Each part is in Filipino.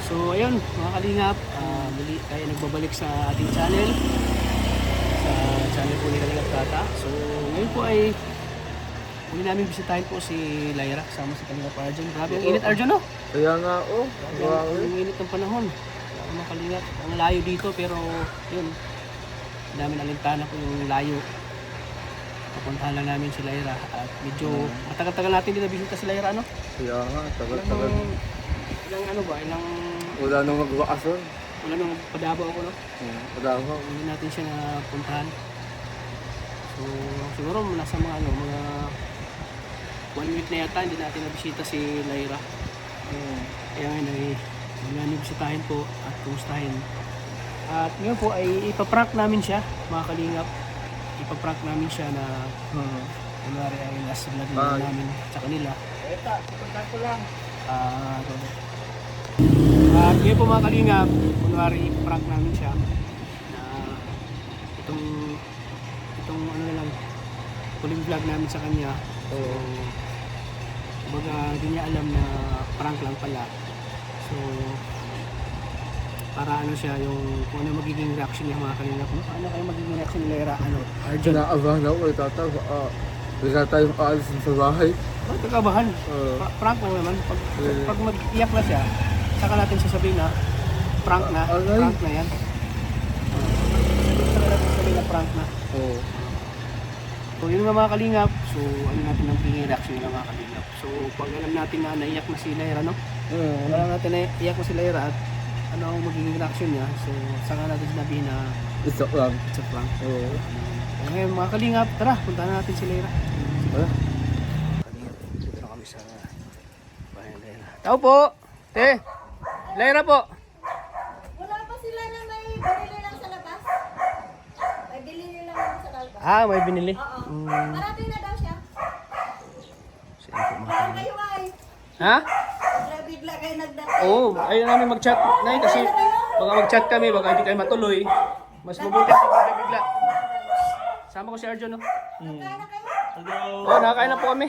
So ayun mga kalingap, muli tayo nagbabalik sa ating channel. Sa channel po ni Kalingap Tata. So ngayon po ay muli namin bisitahin po si Lyra kasama si Kalingap Arjun. Grabe ang init, Arjun, no? Kaya nga, oh. Grabe ang init ng panahon. Mga kalingap, ang layo dito pero yun, namin alintana po yung layo. Papuntahan lang namin si Lyra at medyo matagal-tagal natin din nabisita si Lyra, no? Kaya nga, tagal-tagal. Ilang ano ba, ilang Wala nang magwakason. wala nung padabaw ako, no? Wala nga. Hindi natin siya napuntahan. So, siguro nasa mga ano, mga 1 week na yata hindi natin nabisita si Lyra. Kaya ngayon ay nabisitahin po at kumustahin. At ngayon po ay ipaprank namin siya, mga kalingap. Ipaprank namin siya na kunwari ay last vlog na namin sa kanila. Eta, pupunta ko lang. At ngayon po mga kalingap, kunwari ipaprank namin siya na itong ano na lang, huling vlog namin sa kanya. So, kumbaga hindi niya alam na prank lang pala. So, para ano siya, yung kung ano magiging reaction niya mga kalingap. Ano kayo magiging reaction ni Lyra? Ano? Arjun? Naabahan ako eh, tata. Wala tayong aalis sa bahay. Bakit kakabahan? Prank lang naman. Pag mag-iyak na siya, saka natin sasabihin na prank na. Prank na yan. Saka natin sasabihin na prank na. Oo. So yun nga mga kalingap. So ano natin ang pingin reaction ng mga kalingap. So pag alam natin na naiyak na si Lyra, no? Alam natin na iyak na si Lyra at ano ang magiging reaction niya. So saka natin sabihin na Isa lang. it's a prank. Oo. Ngayon mga kalingap, tara, punta na natin si Lyra. Ah? Dito na kami sa bahay ni Lyra. Tao po! Te! Lyra po! Wala pa sila na may binili lang sa labas. May binili lang sa labas. Ah, may binili? Oo. Parating na daw siya. Sino po mga Parang kayo ay. Ha? Bigla kayo nagdating. Oo, ayaw namin mag-chat. Nay, kasi baka mag-chat kami, baka hindi kayo matuloy. Mas mabuti at bigla. Sama ko si Arjun, no? Kaya na kayo? Oo, nakakain na po kami.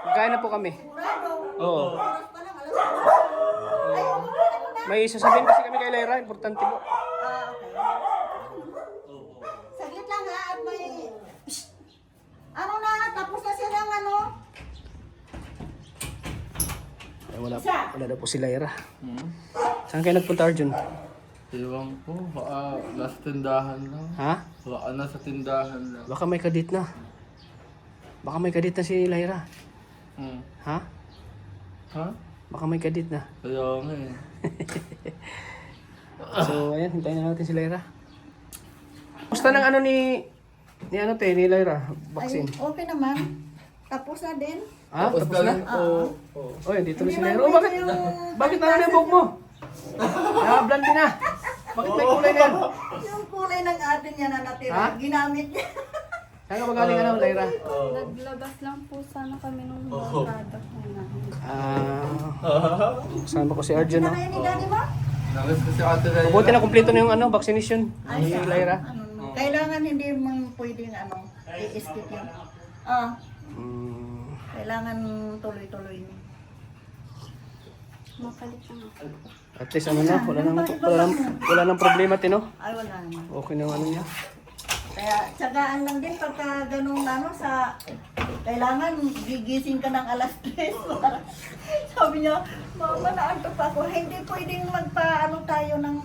Nakain na po kami. Sigurado. Oo. Oras pa lang, alas 12. Ay, umuwi ako na. May sasabihin kasi kami kay Lyra, importante po. Okay. Saglit lang ha, at may... Shh! Ano na, tapos na siya ng ano? Ay, wala daw po si Lyra. Saan kayo nagpunta, Arjun? Iwan ko, baka nasa tindahan lang. Ha? Baka nasa tindahan lang. Baka may kadit na. Baka may kadit na si Lyra. Ha? Ha? Baka may kadit na. Kaya nga eh. So, ayan, hintayin na natin si Lyra. Gusto ng ano ni Lyra? Vaccine. Ay, okay naman. Tapos na din. Ah, tapos na? Oo. Oh, dito na si Hindi Lyra. man Oh, bakit? pwede yung- Bakit na yung buhok mo? Blonde na. Bakit may kulay na yan? Yung kulay ng atin niya na natira, Ha? ginamit niya. Saan ka magaling Lyra? Naglabas lang po sana kami ng product na Kasama ko si Arjun, no? Kaya ni daddy mo? Nangis ko si ate na Mabuti na kumpleto na yung vaccination ni Lyra. Kailangan hindi man pwedeng i-skip yun. Kailangan tuloy-tuloy niya. makalit lang ako. At least wala nang problema, Tino. Ay, wala naman. Okay na yung ano niya. Kaya tsagaan lang din pagka ganung kailangan gigising ka ng alas 3 para sabi niya, mama naantok ako. Hindi pwedeng tayo ng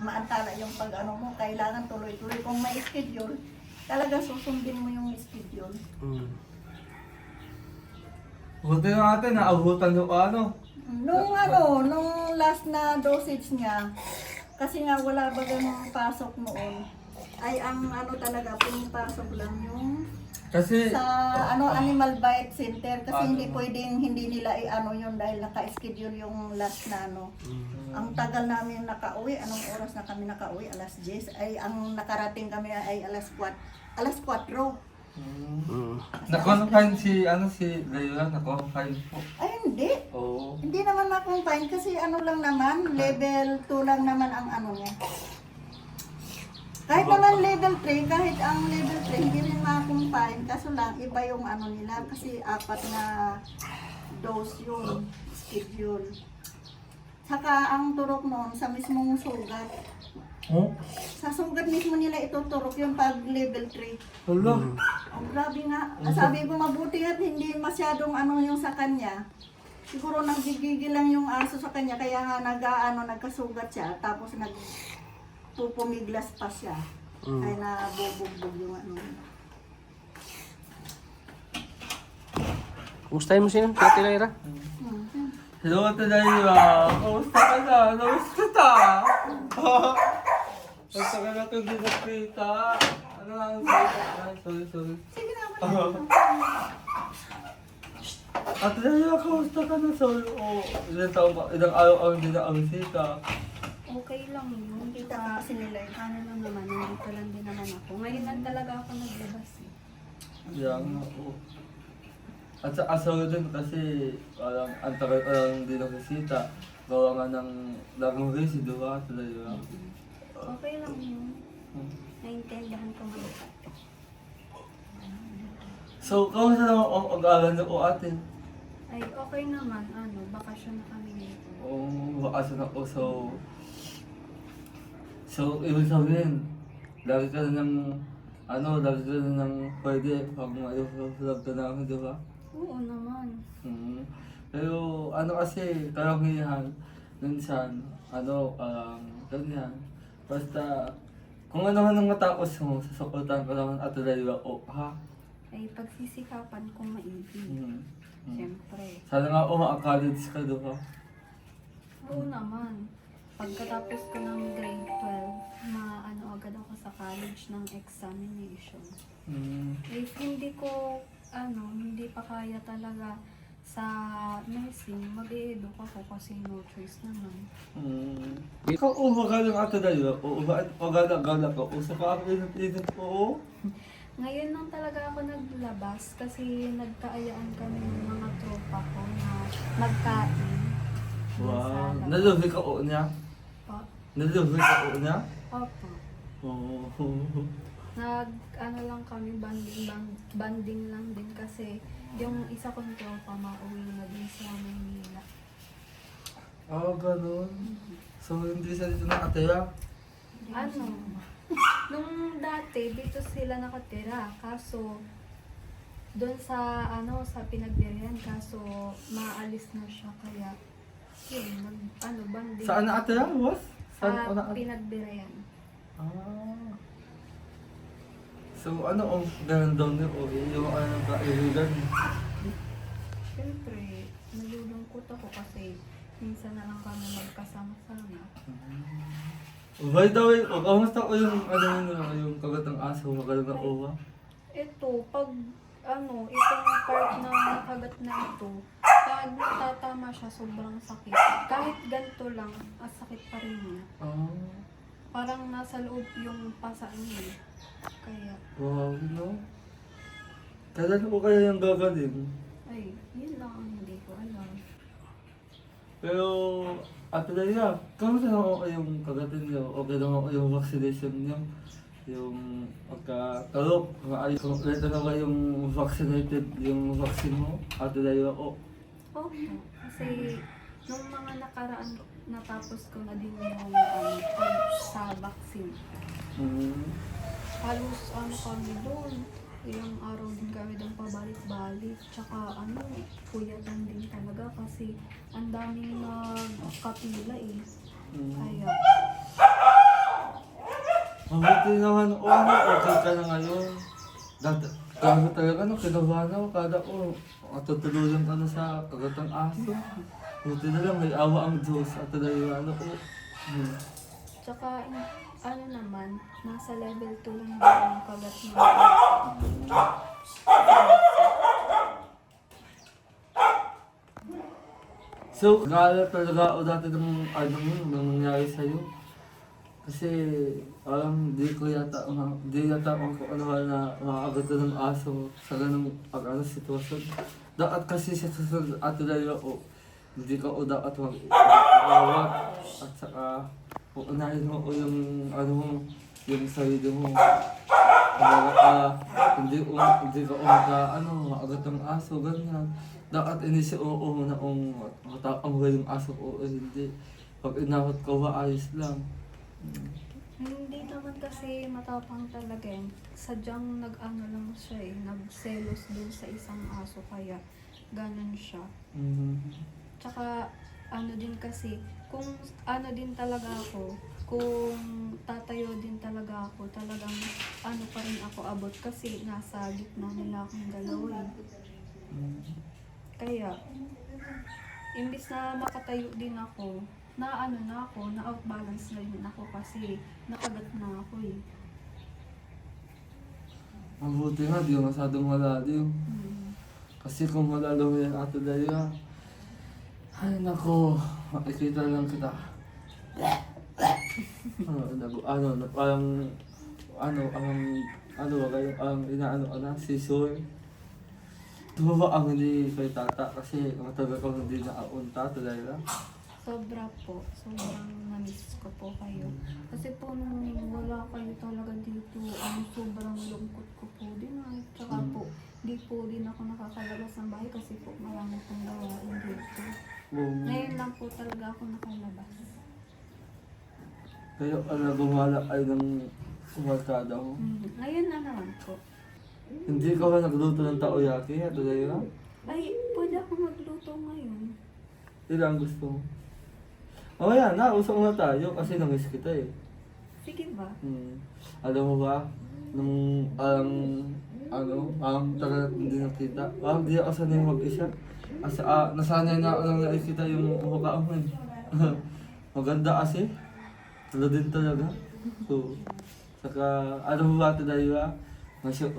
maantala yung mo. Kailangan tuloy-tuloy. Kung may schedule, talaga susundin mo yung schedule. Buti na natin, naabutan yung ano. Nung last na dosage niya, kasi nga wala ba ganung pasok noon, ay ang talaga, pumipasok lang yung Kasi, sa animal bite center kasi hindi pwedeng hindi nila yun dahil naka-schedule yung last na Ang tagal namin nakauwi, anong oras na kami nakauwi? Alas 10. Ay ang nakarating kami ay alas 4. Alas 4. na-confine si Layla, na-confine po. Ay hindi. Oo. Hindi naman na-confine kasi lang naman, level 2 lang naman ang niya. Kahit naman level 3, kahit ang level 3, hindi rin ma-confine. Kaso lang, iba yung nila kasi 4 na dose yung schedule. Saka ang turok noon sa mismong sugat. Oh? Sa sugat mismo nila ituturok yung pag level 3. Hala. Oh, grabe nga. Sabi ko mabuti at hindi masyadong ano yung sa kanya. Siguro naggigigil lang yung aso sa kanya kaya nga nagkasugat siya tapos nagpupumiglas pa siya. Ay nabubugbog yung ano. Kumustahin mo si Ate Lyra? Hello, Ate Lyra. Kamusta ka na? Kamusta ka? Kamusta ka na kung di nakita? Ano nga ang salita? Ay, sorry. Sige na. Ate Lyra, kamusta ka na? Sorry, ilang taon ba? Ilang araw ang hindi na ang bisita. Okay lang yun. Kita ka kasi nila eh. Ano lang naman, nandito lang din naman ako. Ngayon lang talaga ako naglabas eh. Yan nga po. At sa asawa din kasi parang ang tagal ko lang hindi nakisita. Gawa nga ng lagong resi, di ba? Ate Lyra? Okay lang yun. Naintindihan ko nga. So, kamusta naman ang pag-aaral niyo po ate? Ay, okay naman. Ano, bakasyon na kami dito. Bakasyon ako. So, ibig sabihin, lagi ka na ng, lagi ka na ng pwede pag mayroon ka namin, di ba? Oo naman. Pero kasi, karamihan, minsan, ganyan. Basta, kung ano man ang matapos mo, sasakutan ko naman Ate Lyra, ha? Ay, pagsisikapan kong maigi. Siyempre. Sana nga maka-college ka, di ba? Oo naman. Pagkatapos ko ng grade 12, maano agad ako sa college ng examination. If hindi ko, hindi pa kaya talaga sa nursing, mag-i-edu ako kasi no choice naman. Ikaw umaga ng Ate Lyra, umaga ka, usa ka ang pinag po. Ngayon lang talaga ako naglabas kasi nagkaayaan kami ng mga tropa ko na magkain. Wow, nalubi ka o niya? Po. Nalubi ka o niya? Opo. Lang kami, banding lang din kasi yung isa kong tropa mauwi na din sa Manila. Ganun. So, hindi sa dito nakatira? Nung dati, dito sila nakatira. Kaso, doon sa, sa pinagbirihan. Kaso, maalis na siya. Kaya, yun, banding. Saan nakatira, boss? Sa pinagbirihan. So, ganun daw niyo o yung kaibigan niyo? Siyempre, nalulungkot ako kasi minsan na lang kami magkasama-sama. By the way, kamusta ko yung, yung kagat ng aso, magaling na uwa? Ito, pag itong part na nakagat na ito, pag natatama siya, sobrang sakit. Kahit ganito lang, sakit pa rin niya. Parang nasa loob yung pasa niya. Kaya, Wow, no? Kailan po kaya yung gagaling? ay, yun lang ang hindi ko alam. Pero, Ate Lyra, kamusta naman kayong kagatin niyo? Okay naman kayong vaccination niyo? Yung pagkatalok, kung ito na kayong vaccinated yung vaccine mo? Ate Lyra, Oo, kasi nung mga nakaraan, natapos ko na din yung sa vaccine. Halos kami doon. Ilang araw din kami doon pabalik-balik. Tsaka puyatan din talaga kasi ang daming nagkapila eh. Kaya, mabuti naman okay ka na ngayon. Gago talaga, kinabahan ako kada tutuluyan ka na sa kagatang aso. Buti na lang, may awa ang Diyos at talaga tsaka naman, nasa level 2 lang din yung kagat mo. So, naalala talaga ako dati ng nangyari sa'yo. Kasi, di yata ako na makakagat ng aso sa ganung sitwasyon. Dapat kasi sa susunod Ate Lyra hindi ka dapat mag-awat at saka unahin mo yung yung sarili mo. hindi ka umaga, maagat ang aso, ganyan. Dapat inisip oo na ang yung aso o hindi. Pag inawat ka ba, ayos lang. Hindi naman kasi matapang talaga eh. Sadyang nag-ano lang siya eh, nagselos dun sa isang aso kaya ganun siya. Tsaka ano din kasi, kung ano din talaga ako, kung tatayo din talaga ako, talagang ano pa rin ako abot kasi nasa gitna nila akong dalawa eh. Kaya, imbis na makatayo din ako, na outbalance na din ako kasi nakagat na ako eh. Mabuti nga, di masyadong malalim. Kasi kung malalim yan ato dahil ay nako, makikita lang kita. Sisor. Tumaba ang hindi kay tata kasi matagal ko hindi nakaunta talaga. Sobra po, sobrang na-miss ko po kayo. Kasi po nung wala kayo talaga dito, sobrang lungkot ko po din ay. Tsaka po, di po din ako nakakalabas ng bahay kasi po marami pong gawain dito. Ngayon lang po talaga ako nakalabas. Kaya gumala ay ng kumarkada mo. Ngayon na naman po. Hindi ka ba nagluto ng takoyaki at talaga? Ay, pwede ako magluto ngayon. Ilang gusto mo? Oh yan, usap na tayo kasi namiss kita eh. Sige ba? Alam mo ba, nung tagal hindi nakita, hindi ako sanay mag-isa. Kasi nasanay na ako nang nakikita yung mukha mo eh. Maganda kasi. Tala din talaga. So, saka, alam mo ba tayo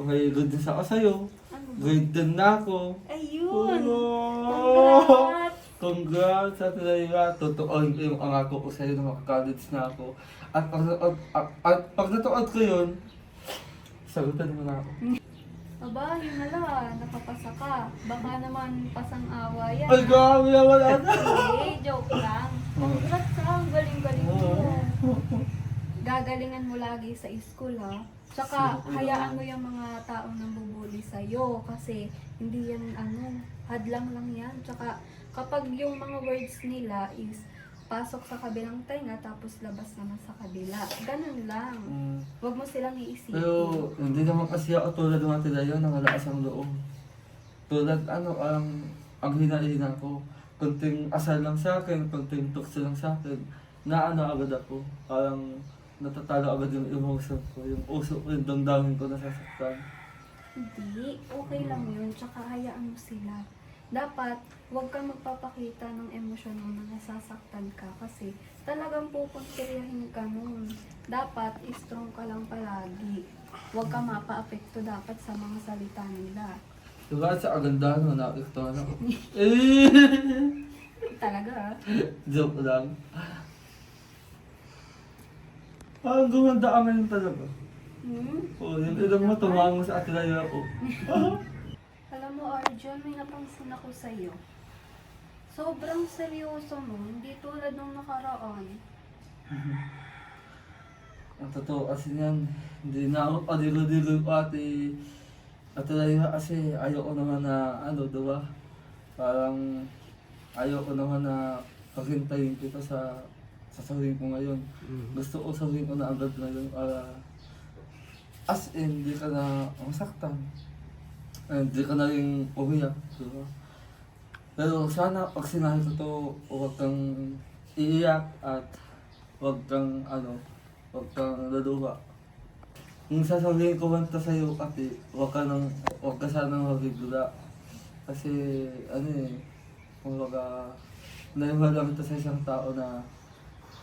may good news ako sa'yo. Ano ba? Grade 10 na ako. Ayun! Oh! Congrats! Congrats sa talaga. Totoo yung angako ko sa'yo na makaka-college na ako. At pag natuod ko yun, sagutan mo na ako. Aba, yun na lang, napapasa ka. Baka naman pasang-awa yan. Ay, grabe naman ata. Hindi, joke lang. Congrats ha, ang galing-galing mo. Gagalingan mo lagi sa school ha. Tsaka, hayaan mo yung mga taong nambubuli sa'yo kasi hindi yan hadlang lang yan. Tsaka, kapag yung mga words nila is pasok sa kabilang tenga tapos labas naman sa kabila. Ganun lang. Huwag mo silang iisipin. Pero hindi naman kasi ako tulad ng mga tilayo na malakas ang loob. Tulad ang hina-hina ko. Kunting asal lang sa akin, kunting tukso lang sa akin. Agad ako. Parang natatalo agad yung emotion ko. Yung uso ko, yung damdamin ko nasasaktan. Hindi, okay lang yun. Tsaka hayaan mo sila. Dapat, huwag kang magpapakita ng emosyon mo na nasasaktan ka kasi talagang pupuntiryahin ka nun. Dapat, strong ka lang palagi. Huwag ka mapa-apekto dapat sa mga salita nila. Diba sa aganda nakikita na ako. Talaga? Joke lang. Parang gumanda ka ngayon talaga. Oo, yung ilang mo tumango sa atilayo ako. Alam mo, Arjun, may napansin ako sa'yo. Sobrang seryoso mo, hindi tulad nung nakaraan. Ang totoo kasi yan, hindi na ako padigo-digo ko ate. Atilayo kasi ayoko naman na diba? Parang ayoko naman na paghintayin kita sa sasabihin ko ngayon. Gusto ko sabihin ko na agad ngayon para as in, hindi ka na masaktan. Hindi ka na rin umiyak, diba? Pero sana pag sinabi ko to, huwag kang iiyak at huwag kang laluha. Kung sasabihin ko man ito sa'yo, ate, huwag ka sanang magbigla. Kasi, kumbaga, naiwan lang ito sa isang tao na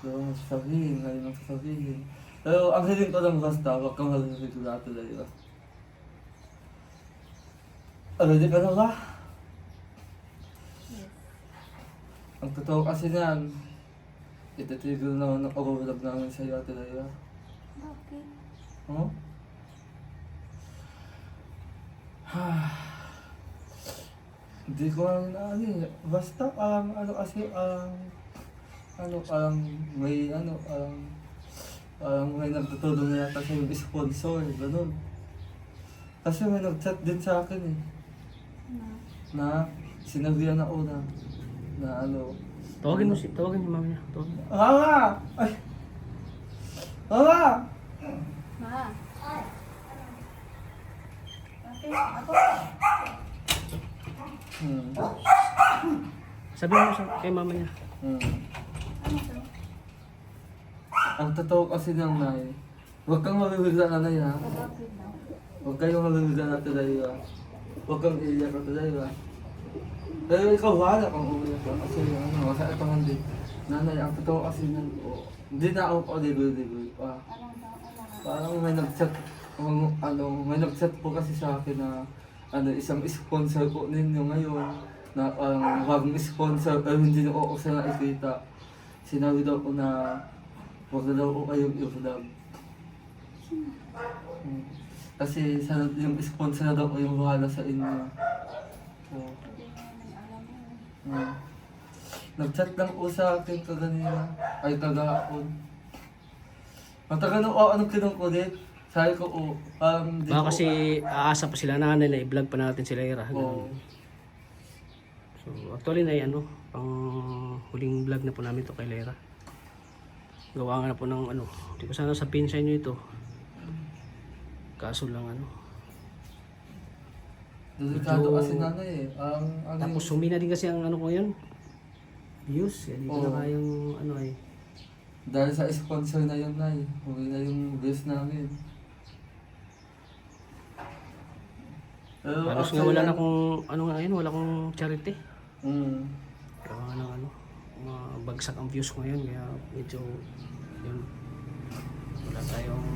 yung sasabihin, ngayon ang sasabihin. Pero ang hiling ko lang basta, huwag kang magbigla talaga. Ready ka na ba? Yes. Ang totoo kasi niyan, ititigil naman ang pag-vlog namin sa'yo ate Laila. Bakit? Huh? Hindi ko lang basta parang parang may nagtutulong na yata sa yung sponsor, ganun. Kasi may nag-chat din sa akin eh. Na. Na sinabihan ako na ano. Tawagin si mama niya. Tawagin. Mama! Ay! Mama! Ma. Okay, ako. Hmm. Sabi mo kay mama niya. Hmm. Ano to? Ang totoo kasi ng nay, huwag kang mabibigla na nay ha. Bakit daw? Huwag kayong mabibigla na today ha. Huwag kang iiyak na today ha. Pero ikaw wala kang umiyak ha. Kasi ano, sa ito hindi. Nanay, ang totoo kasi ng, hindi na ako paligoy-ligoy pa. Anong daw? Ano nga? Parang may nag-chat po kasi sa akin na isang sponsor po ninyo ngayon na bagong sponsor pero hindi na ako sa nakikita. Sinabi daw ko na huwag na daw ko kayong i-vlog. Kasi yung sponsor na daw ko yung bahala sa inyo. So, Hindi namin alam yun. nag-chat lang po sa akin kaganina, ay kagahapon. Matagal na anong kinungkulit. Sabi ko, di Baka ko- kasi aasa pa sila nanay na i-vlog pa natin sila Ira. Oo. So actually na pang huling vlog na po namin to kay Lyra. Gawa nga na po ng hindi ko sana sabihin sa inyo ito. Kaso lang Delikado Medyo- kasi nanay eh. Tapos humina din kasi ang ko yun. Views, hindi ko Oo. na kayang Dahil sa sponsor na yun, Nay. Huwag na yung views namin. Pero Halos nga wala na akong ngayon, wala akong charity. Mm. Gawa nga ng bagsak ang views ko ngayon kaya medyo yun wala tayong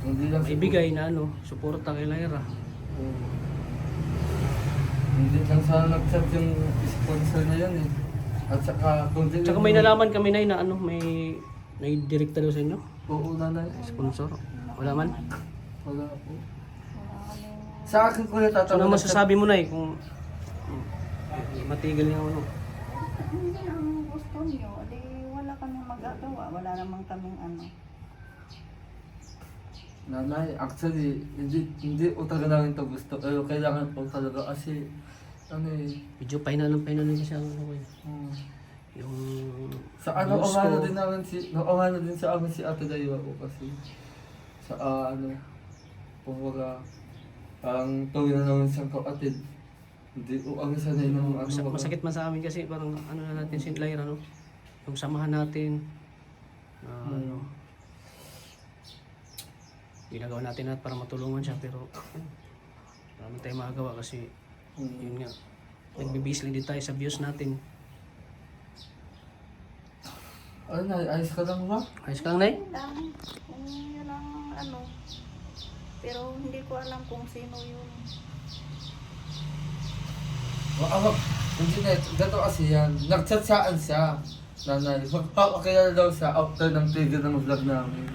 Hindi lang maibigay na suporta kay Lyra. Oo. Hindi lang sana nag-chat yung sponsor na yun eh. At saka, kung di Tsaka may nalaman kami na may direkta daw sa inyo, Oo, nanay. sponsor. Wala man. Wala po. Wala kaming... Sa akin ko yung So ano masasabi mo na kung matigil yung Hindi ang gusto niyo. Di wala kaming magagawa. Wala namang kaming Nanay, actually, hindi ko talaga namin ito gusto. Pero kailangan po talaga kasi, medyo pahinal kasi ang yung sa ano, views umano ko. din namin umano din sa amin si Ate Daywa ko kasi, sa kumbaga, parang tuwi na naman siyang kapatid. Hindi ko ang sanay ng Masakit man sa amin kasi parang na natin si Lyra yung samahan natin ginagawa natin lahat para matulungan siya pero marami tayong magagawa kasi yun nga nagbibis lang din tayo sa views natin. Ano, Nay, ayos ka lang ba? Ayos ka lang, Nay? Yun lang. Kung yun ang Pero hindi ko alam kung sino yun. Hindi na, gato kasi yan. Nag-chat saan siya. Nanay, magpapakilala daw siya after ng trigger ng vlog namin.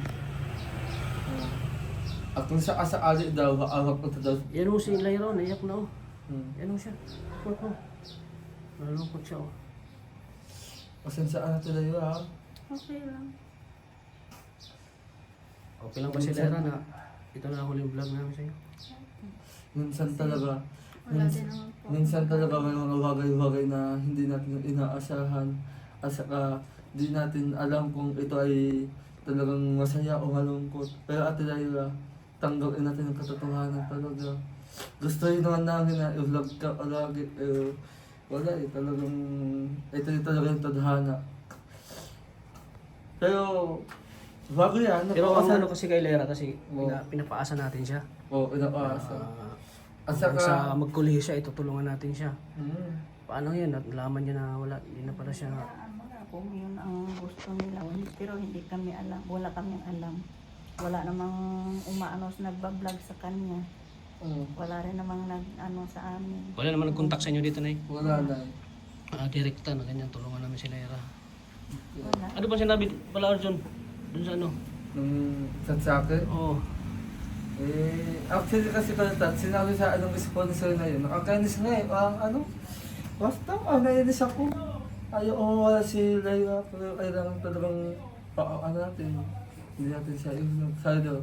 At kung sa ali daw, haawak ko to daw. Yan mo si Lyra, naiyak na Yan mo siya. Nalungkot siya Pasensya na tuloy ha. Okay lang. Okay lang ba si Lyra na ito na huling vlog namin sa'yo? Minsan talaga, Wala din naman po. minsan talaga may mga bagay-bagay na hindi natin inaasahan. At saka, di natin alam kung ito ay talagang masaya o malungkot. Pero Ate Lyra, tanggapin natin ang katotohanan talaga. Gusto rin naman namin na i-vlog ka palagi, pero wala talagang, ito yung talaga yung tadhana. Pero, bago yan, Pero napakasal- kasi kay Lyra kasi Oo. pinapaasa natin siya. Oo, inaasa. At Hanggang saka, sa magkulihi siya, itutulungan natin siya. Paano yan? At nalaman niya na wala, hindi na pala siya. Ano na kung yun ang gusto nila. Pero hindi kami alam. Wala kaming alam. Wala namang nagbablog sa kanya. Wala rin namang sa amin. Wala naman nag-contact sa inyo dito, Nay. wala na. Direkta na ganyan, tulungan namin si Lyra. Wala. Ano ba sinabi pala Arjun? Doon sa Nung chat sa akin, Oo. actually kasi pala sinabi sa anong sponsor na yun, nakakainis nga eh, basta, nainis ako. Ayaw wala si Lyra, pero kailangan talagang natin, hindi natin siya yung sabi daw,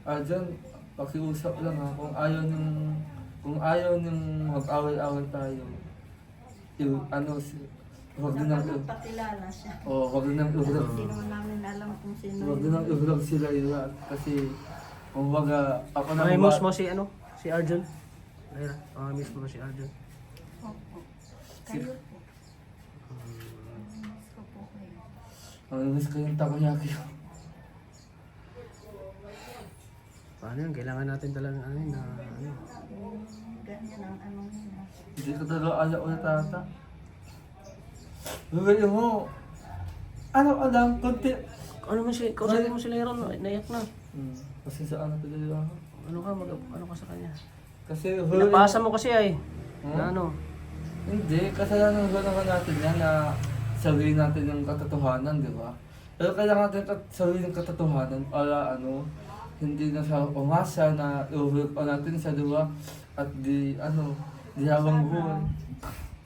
Diyan, pakiusap lang ha, kung ayaw niyong mag-away-away tayo, huwag din Dapat ang magpakilala siya. huwag din ang iurag. Hindi naman namin alam kung sino Huwag din ang iurag sila yun kasi kung baga ako na May miss mo si ano? Si Arjun? Lyra, miss mo ba si Arjun? Opo. Kayo po. Miss ko po kayo. miss ko yung takoyaki. Paano yun? Kailangan natin talagang Ganyan ang anong yun. Hindi ko talaga ayaw na tata. Gagawin mo. Ano alam, konti. Ano mo si, kausapin mo si Lyra, naiyak na. Kasi sa ano talaga ako. Ano ka sa kanya? Kasi Pinapasa mo kasi ay. Hmm? Na ano? Hindi, kasalanan ko naman natin yan na sabihin natin yung katotohanan, di ba? Pero kailangan natin sabihin yung katotohanan para hindi na siya umasa na i-overlook pa natin siya, di ba? At di habang buhay.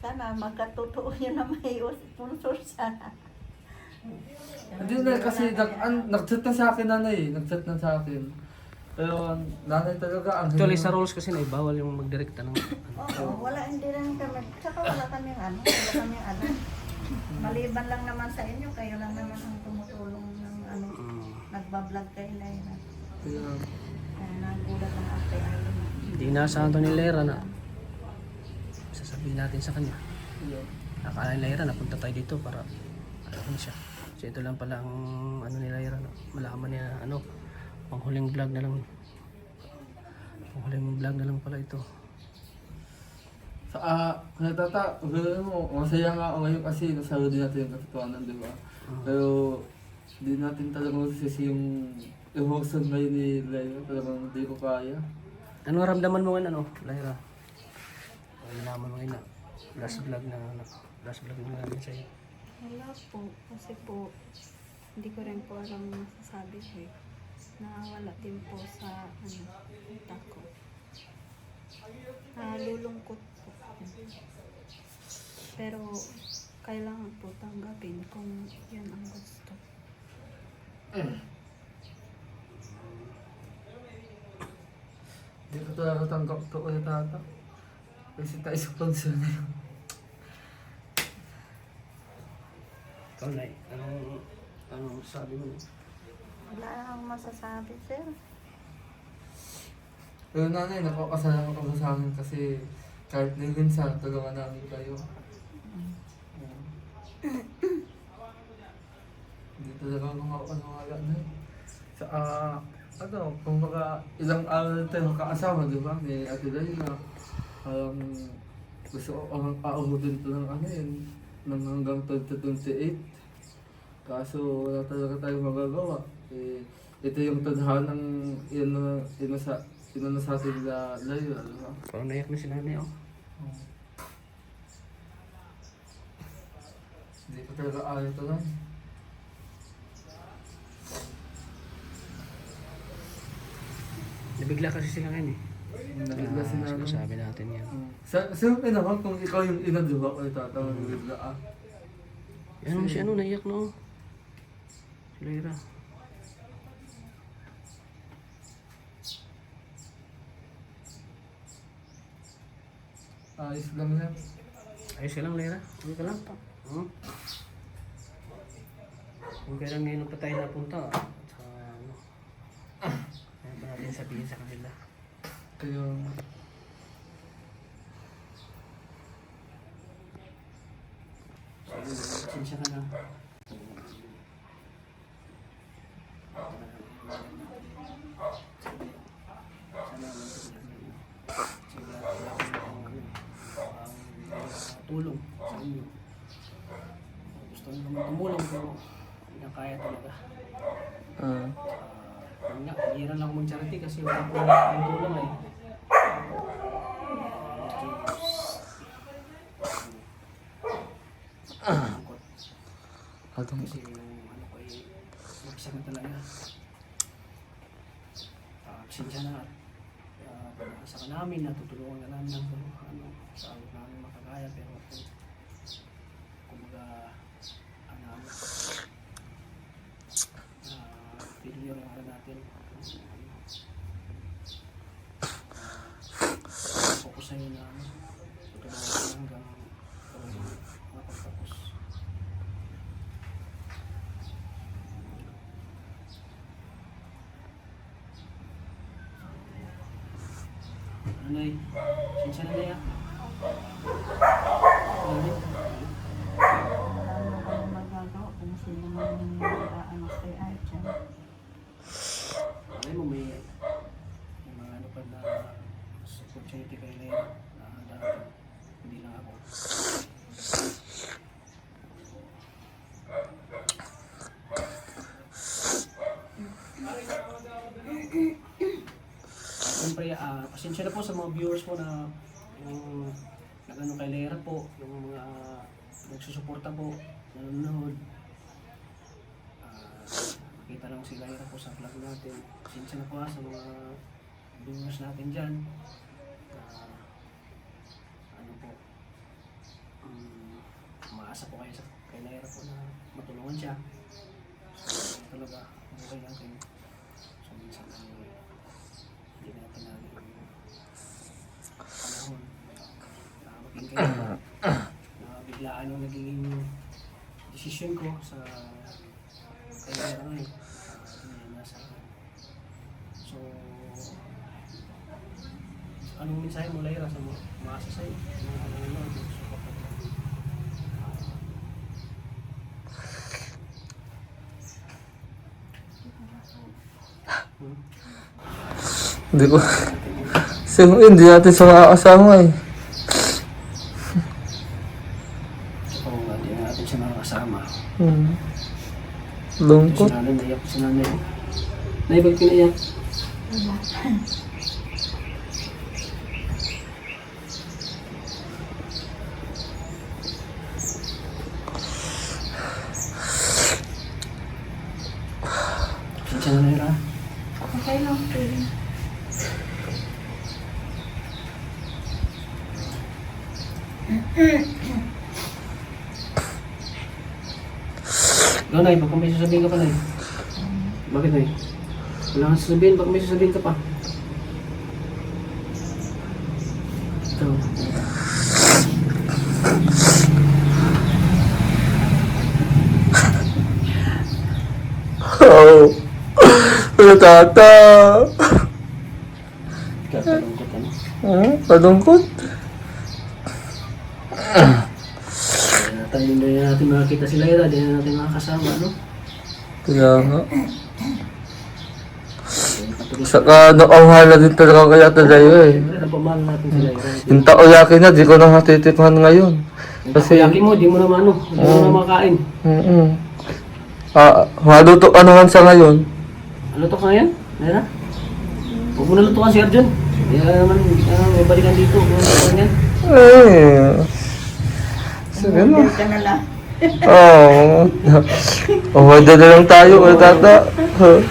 Sana magkatotoo yun na may sponsor sana. Hindi na kasi nag-chat na sa akin nanay, nag-chat na sa akin. Pero nanay talaga ang Actually sa rules kasi bawal yung magdirekta ng Oo, hindi rin kami. Tsaka wala kaming Maliban lang naman sa inyo, kayo lang naman ang tumutulong ng nagbablog kay Lyra. Kaya, Kaya nagulat ang ate Alan. Hindi naasahan to ni Lyra na sasabihin natin sa kanya. Akala ni Lyra napunta tayo dito para ano siya. So ito lang pala ang ni Lyra na malaman niya panghuling vlog na lang. Panghuling vlog na lang pala ito. kaya tata, masaya nga ako ngayon kasi nasabi din natin yung katotohanan, di ba? Pero di natin talagang masisisi yung emotion ngayon ni Lyra, talagang hindi ko kaya. Ano ramdaman mo ngayon Lyra? Nalaman mo ngayon na last vlog na namin sa'yo. Wala po. Kasi po, hindi ko rin po alam masasabi ko eh. Nawala din po sa utak ko. Lulungkot po. Pero kailangan po tanggapin kung yan ang gusto. Hindi ko talaga tanggap to kaya tata. Kasi tayo sponsor na yun. Ikaw na anong sabi mo? Wala akong masasabi, sir. Pero nanay, napakasalamat ako sa amin kasi kahit na minsan, tulungan namin kayo. Hindi talaga ako makapaniwala na yun. Kung baka ilang araw na tayo makakasama, di ba? Ni Ate Lyra. Gusto ko aabutin ito ng ng hanggang 2028. Kaso wala talaga tayong magagawa. Ito yung tadhanang ino sa atin na Lyra, di ba? Parang naiyak na si nanay Hindi ko talaga ayaw ito lang. Nabigla kasi sila ngayon Nabigla si nanay. Sabi natin yan. Siyempre naman kung ikaw yung ina, di ba? Kaya tatawag nabigla Yan mo si naiyak na Si Lyra. Ayos lang yan. Ayos ka lang, Lyra. Ayos ka lang. Kung kailan ngayon pa tayo napunta, kaya pa natin sabihin sa kanila. Kaya, Pasensya ka na. Tulong sa inyo. Gusto nyo naman tumulong pero hindi na kaya talaga. Yun nga, hiran lang mong charity kasi wala po ang tulong kasi yung ko ay mag-isa na talaga. Pasensya na sa ka namin, natutulungan na namin ng sa namin makakaya pero kumbaga failure ang natin sa'yo na tutulungan ka hanggang mapagtapos. Nanay, sinsya na Nay ah. Nanay, Wala naman kami magagawa kung sino man yung anak kay Arjan. Alam mo may mga ano pa na opportunity kay Lea na darating. Hindi lang ako. Siyempre, pasensya na po sa mga viewers po na yung nag-ano kay Lea po, yung mga nagsusuporta po, nanonood. Makita lang si Lea po sa vlog natin. Pasensya na po sa mga viewers natin dyan. Ano po, umaasa po kayo sa kay Lea po na matulungan siya. So, talaga, okay natin. So, minsan hindi natin natin panahon na maging kayo na biglaan yung naging desisyon ko sa kaya ngayon nasa so anong mensahe mo Lyra sa mga maasa sa'yo Hindi ko... Hindi natin sa makakasama eh. so hindi natin siya makakasama Lungkot. si nanay naiyak si nanay Nay, bakit pinaiyak? Sinsya na Lyra. Okay lang po. Ikaw Nay, baka may sasabihin ka pa Nay. Bakit Nay? Wala kang sasabihin, baka may sasabihin ka pa. Ikaw. Oh. Tata. Kakalungkot ano? Malungkot. Hindi na natin makakita si Lyra, hindi na natin makakasama, no? Kaya nga. Saka nakawala din talaga kaya tayo eh. Siyempre, napamahal natin si Lyra. Yung takoyaki na, di ko na matitikman ngayon. Kasi yaki mo, di mo naman ano, di mo na makain. Maluto ka naman sa ngayon. Ano to ka ngayon, Lyra? Huwag mo na lutukan si Arjun. Kaya naman, may balikan dito. Huwag mo na lutukan yan. Sige na. Order ka na lang. Wala na lang tayo, tata.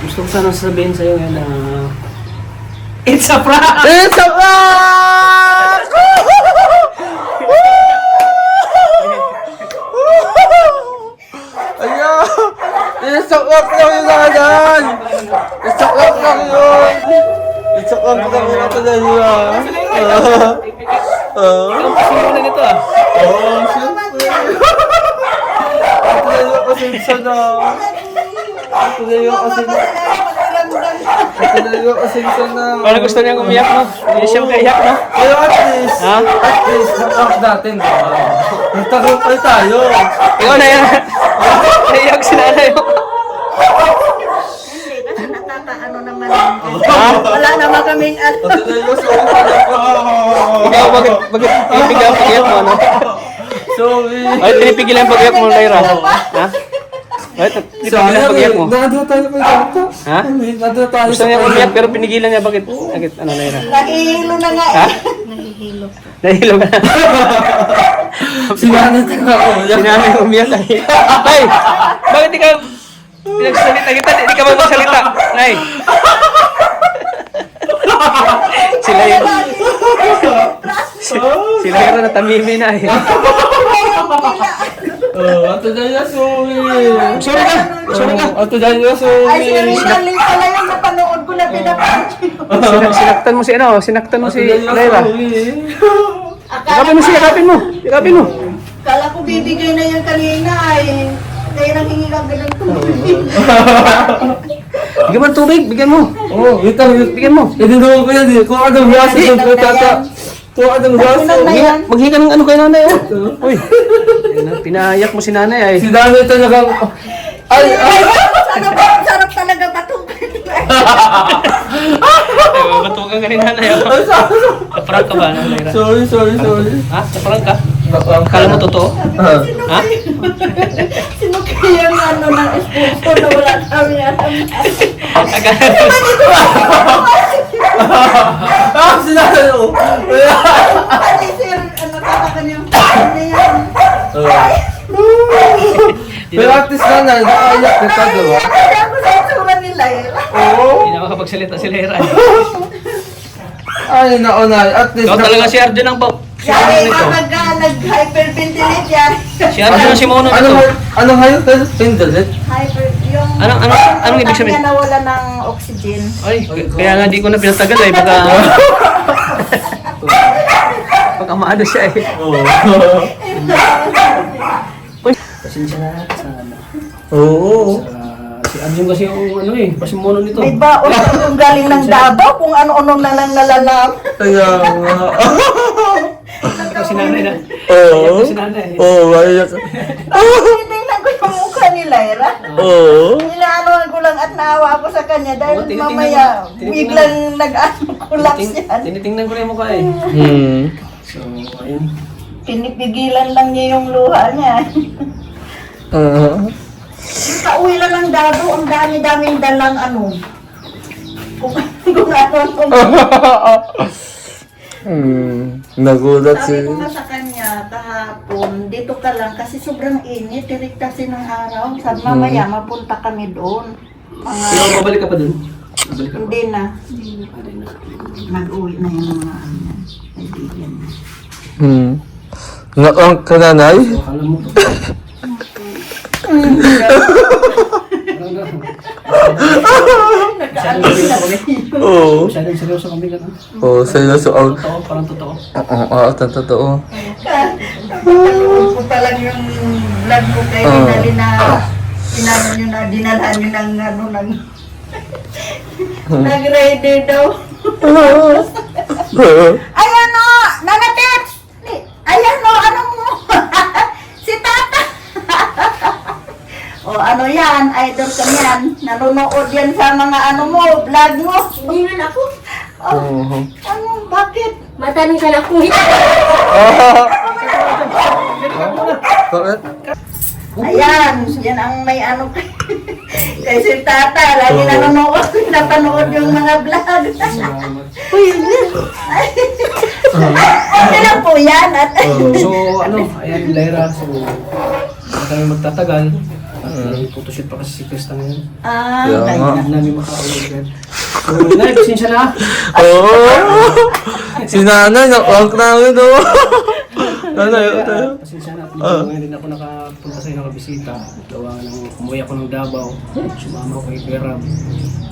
Gusto ko sana sabihin sa'yo ngayon na it's a prank! It's a prank! Ayan! It's a prank lang yung nakadan! It's a prank lang yun! It's a prank lang yung nakadan yun! Ikaw kasi muna nito ah. Siyempre! Ito na yung pasensya na! Ito na yung pasensya na! Ito na yung pasensya na! Parang gusto niyang umiyak, no? Hindi siya makaiyak, no? Pero at least, Ha? na-prank natin, diba? Nagtagumpay tayo! Ikaw na yan. Naiyak si nanay mo. Hindi, kasi nakakaano naman. Wala naman kaming ano. Ito na yung sorry! Ikaw, bakit pinipigilan ang pag-iyak mo, ano? Sorry! Bakit pinipigilan ang pag-iyak mo, Lyra? Ha? Bakit pinipigilan ang pag-iyak mo? Nandito tayo kay Tata. Ha? Nandito tayo Gusto niya umiyak pero pinigilan niya. Bakit? Bakit? Ano, Lyra? Nahihilo na nga Ha? eh. Nahihilo po. Nahilo ka na. Sinanay ka ako. Sinanay umiyak ay. Ay! Bakit di ka pinagsalita kita? Di ka ba magsalita? Nay! Sila yung... Sila yung natamimi na eh. Ato dahil na suwi. Sorry ka! Sorry ka! Ato dahil na Ay, suwi. si Rinalyn pala yung napanood ko na pinapansin. Sinaktan mo si ano? Sinaktan mo si Lyra. Akala Yakapin mo siya, yakapin mo! Yakapin mo! Kala ko bibigay na yan kanina ay kaya nang hingi lang ng tubig. Bigyan mo ng tubig, bigyan mo! Oo, wait lang. Bigyan mo! Idinungan ko yan eh. Kung anong braso doon kay tata. Kung anong braso. Ilan na yan? Maghingi ka ng ano kay nanay, oh! Uy! Pinayak mo si nanay, ay. Si Dami talagang... Ay! Sarap talaga batong. Matukan ka ni nanay, oh! Naprank ka ba, Lyra? Sorry. Ha? Naprank ka? Kala mo totoo? Ha? Sino kaya yung ano ng sponsor na wala kami alam na. Sinabi ko. Pati sir, ano ka kanyang ano yan. Pero at least na nakaayak ka ka, diba? Kaya ako sa itsura nila eh. Hindi na makapagsalita si Lyra. Ay, naunay. At least Ikaw talaga si Arjun ang Yari kapag nag-hyperventilate yan. Si Arjun ang simono nito. Anong hayop tayo? Pendalit? Yung... Anong ibig sabihin? Kanya nawala ng oxygen. Ay, kaya nga di ko na pinatagal ay baka... Baka maano siya eh. Oo. Uy, pasensya na sa ano. Oo. Si Arjun kasi yung ano eh, pasimono nito. May baon yung galing ng Davao kung ano-ano na lang nalalam. Kaya nga. Si nanay na. Oo. Si nanay. Oo, maiyak. Tinitingnan ko yung mukha ni Lyra. Oo. Inaanoan ko lang at naawa ako sa kanya dahil Oo, tinitingnan mamaya mo. Tinitingnan biglang nag-ano collapse yan. Tinitingnan ko na yung mukha eh. So, ayun. Pinipigilan lang niya yung luha niya. Yung pauwi lang ng Davao, ang dami-daming dalang ano. Kung ano. Nagulat Sabi si... ko nga sa kanya kahapon, dito ka lang kasi sobrang init, tirik kasi ng araw. Sabi mamaya, mapunta kami doon. Pero babalik ka pa dun? Babalik ka pa? Hindi na. Hindi na. Nag-uwi na yung mga ano, kaibigan niya. Nakang kananay? So, akala mo to. Oo. Masyadong seryoso kami ka. Oo, seryoso. Totoo, parang totoo. Oo, totoo. Napanood ko pa lang yung vlog ko kay Rinalyn na sinano nyo na dinalhan nyo ng ano, nag-rider daw. Ayan o! Nanatits! Ayan o! Ano mo? Si Tata! O ano yan? Idol ka yan. Nanonood yan sa mga ano mo, vlog mo. Hindi man ako. Oh, ano? Bakit? Matanong ka na kung Bakit? Ayan, yan ang may ano kay si Tata. Lagi nanonood, napanood yung mga vlog. Uy, okay lang po yan. At So, ano, ayan, Lyra. So, hindi kami magtatagal. Photoshoot pa kasi si Krista ngayon. Yeah, kaya. nga. Hindi namin makauwi agad. So, Nay, pasensya na. Oo! Si nanay, nakawag namin o. Nanay, Pasensya na. Ngayon din ako nakapunta sa'yo, nakabisita. Gawa ng umuwi ako ng Davao. Sumama ko kay Kuya Rab.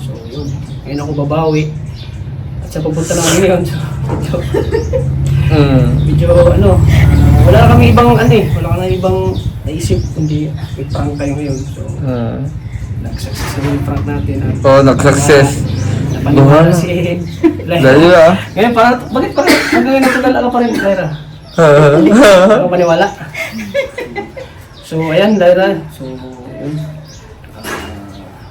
So, yun. Ngayon ako babawi. At sa pagpunta namin ngayon, so, medyo ano, wala na kami ibang ano eh. Wala ka na ibang naisip. Kundi may prank kayo ngayon. So, nag-success na yung prank natin. At Oo, nag-success. napaniwala si Lyra. Dali ah. Ngayon, bakit pa rin? Hanggang natutal ako pa rin, Lyra. Ako paniwala. So, ayan, Lyra. So, yun.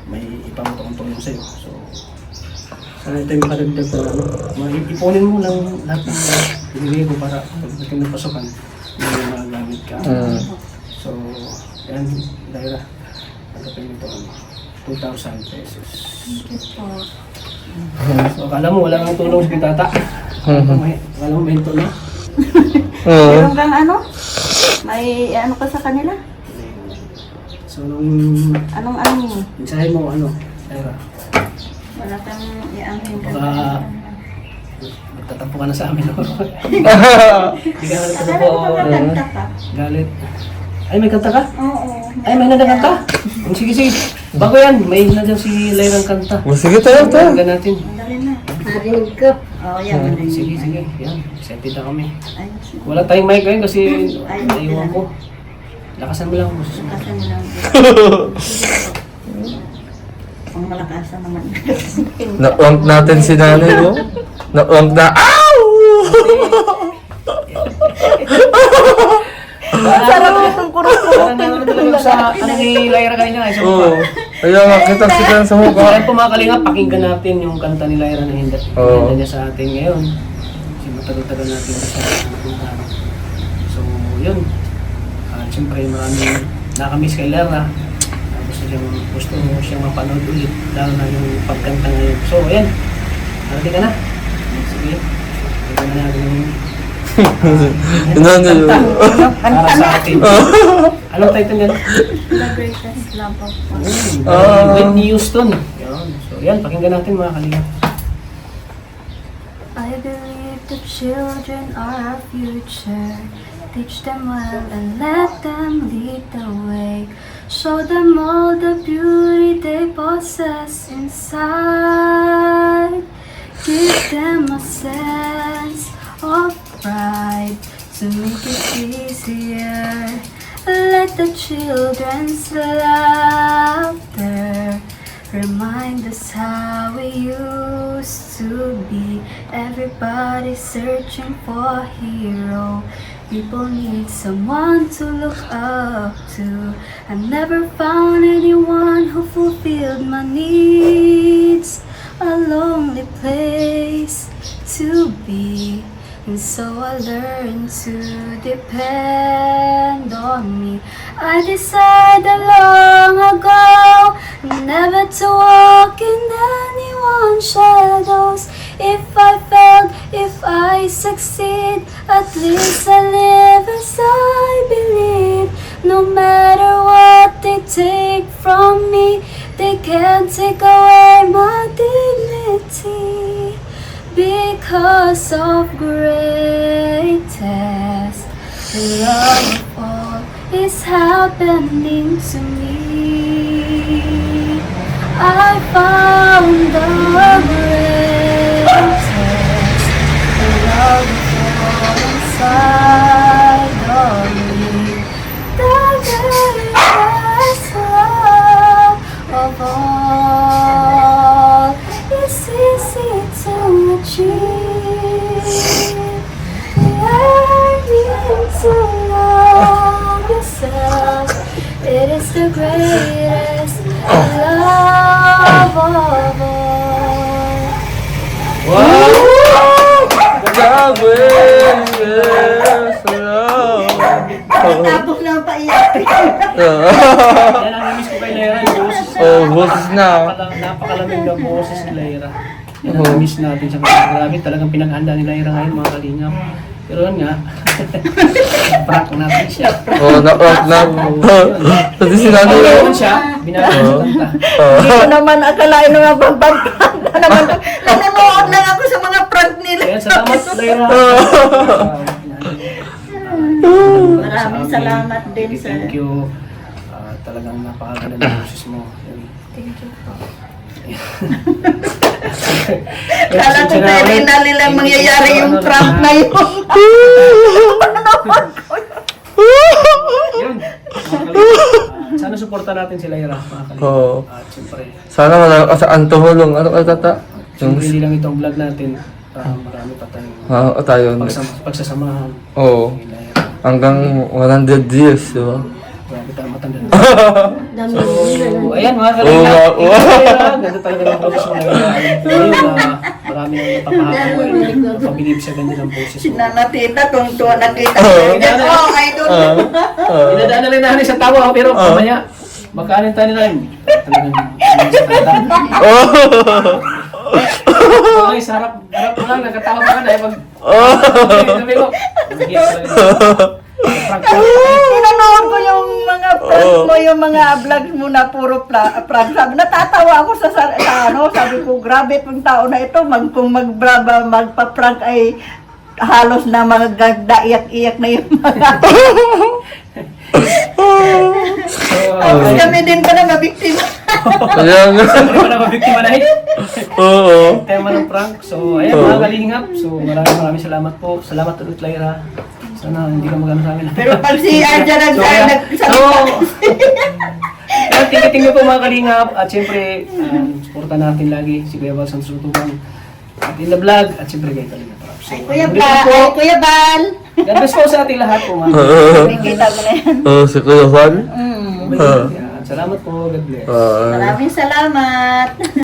May ipamutong-tong sa'yo. So, sana ito yung makadagdag na ano. Ipunin mo lang lahat ng binigay ko para pagdating ng pasukan. May mga gamit ka. So, ayan, Lyra. Pagdating nito, 2,000 pesos. So, akala mo wala kang tulong si Tata. Akala mo may tulong. Meron kang ano? May ano ka sa kanila? So, nung Anong ano mo? mensahe mo, ano, Lyra, Wala kang iangkin ka. baka magtatampo ka na sa amin. Hindi ka na nagtatampo. Akala ko magkakanta ka. Galit. Ay, may kanta ka? Oo. Ay, may nandang kanta? Sige, sige. Bago yan, may nandang si Lairang kanta. Sige tayo, tayo. Pakinggan natin. Dali na. Narinig ko. Oo, yan. Sige, sige. Yan, excited na kami. Ay, Wala tayong mic ngayon kasi Ay, naiwan ko. Lakasan mo lang ang boses mo. lakasan mo lang. Ang malakasan naman. Na-onk natin si nanay, no? Na-onk na, ow! Sarap itong kurot-kurot. Parang nanonood talaga sa ano ni Lyra kanina ay sa mukha. Oo. Kaya nga, kita sa mukha. Kaya po mga kalingap, pakinggan natin yung kanta ni Lyra na hindi Oo. niya sa atin ngayon. Kasi matagal-tagal natin na siya napuntahan. So, yun. Siyempre, maraming nakamiss kay Lyra. Gusto mo siyang mapanood ulit. Lalo na yung pagkanta ngayon. So, ayan. Narating ka na. Sige. Tignan na natin yung Nanay, para sa atin. Anong title yan? The Greatest Love of All. Whitney Houston. Yan. So, yan. Pakinggan natin mga kalingap. I believe the children are our future. Teach them well and let them lead the way. Show them all the beauty they possess inside. Give them a sense of pride to make it easier. Let the children's laughter remind us how we used to be. Everybody searching for a hero. People need someone to look up to. I never found anyone who fulfilled my needs. A lonely place to be. And so I learned to depend on me. I decided long ago never to walk in anyone's shadows. If I failed, if I succeed, at least I live as I believe. No matter what they take from me, they can't take away my dignity. Because of greatest love of all is happening to me. I found the greatest love of all inside of me. The greatest love of all is easy to achieve. Learning to love yourself, it is the greatest love of all. Wow! Grabe! Yes! Hello! Tapos na ang paiyak. Yan ang namiss ko kay Lyra, yung boses. Oh, boses na. Napakalamig na boses ni Lyra. Yan ang namiss natin sa kanya. Grabe, talagang pinag-handa ni Lyra ngayon mga kalingap. Pero yun nga, prank natin siya. Oh, na-onk na. Pati si nanay. Pagkakuan siya, binabasa sa kanta. Hindi ko naman akalain na mababagpan. Nanonood lang ako sa mga prank nila. Ayan, salamat Lyra. Maraming salamat din, sir. Thank you. Talagang napakaganda ng boses mo. Yan. Thank you po. Kala ko pwede na nila mangyayari yung prank na yun. Yun. Mga kalingap. Sana suporta natin si Lyra, mga kalingap. Oo. At siyempre, Sana wala ka sa antahulong. Ano ka tata? siyempre hindi lang itong vlog natin. Marami pa tayong Tayo. pagsasamahan. Oo. Ni Lyra. Hanggang 100 years, di ba? Grabe tayo matanda na. Dami So, ayan mga Oo, kalingap. oo. Ganda talaga ng boses mo Lyra. Ngayon, marami nang napapahalo. Napabilib sa ganda ng boses mo. Sinanatita, tungtuwa nakita. Oh, idol. Pinadaan na rin namin sa tawa, pero mamaya, makaanin tayo nila. Talagang sa tanda. Okay, sarap mo lang, nagkatawa ka na. Sabi ko, Pinanood ko yung mga prank mo, yung mga vlogs mo na puro prank. Sabi, natatawa ako sa ano, sabi ko, grabe itong tao na ito, kung magpa-prank ay halos na mga gagda, iyak-iyak na yung mga Tapos kami din pala mabiktima. Kaya nga. Siyempre pa na mabiktima na Oo. tema ng prank. So, ayan mga kalingap. So, maraming salamat po. Salamat ulit, Lyra. Sana hindi ka magano sa amin. Pero pag si Arja nagsalita. Tingin po mga kalingap. At siyempre, supportan natin lagi si Kuya Bal sa Sutuban. At in the vlog. At siyempre kayo kalingap. So, Kuya ulit Bal, po. ay Kuya Bal. God bless po sa ating lahat po mga Nakikita mo na yan. Si Kuya Juan? kalingap. Salamat po. God bless. Maraming salamat.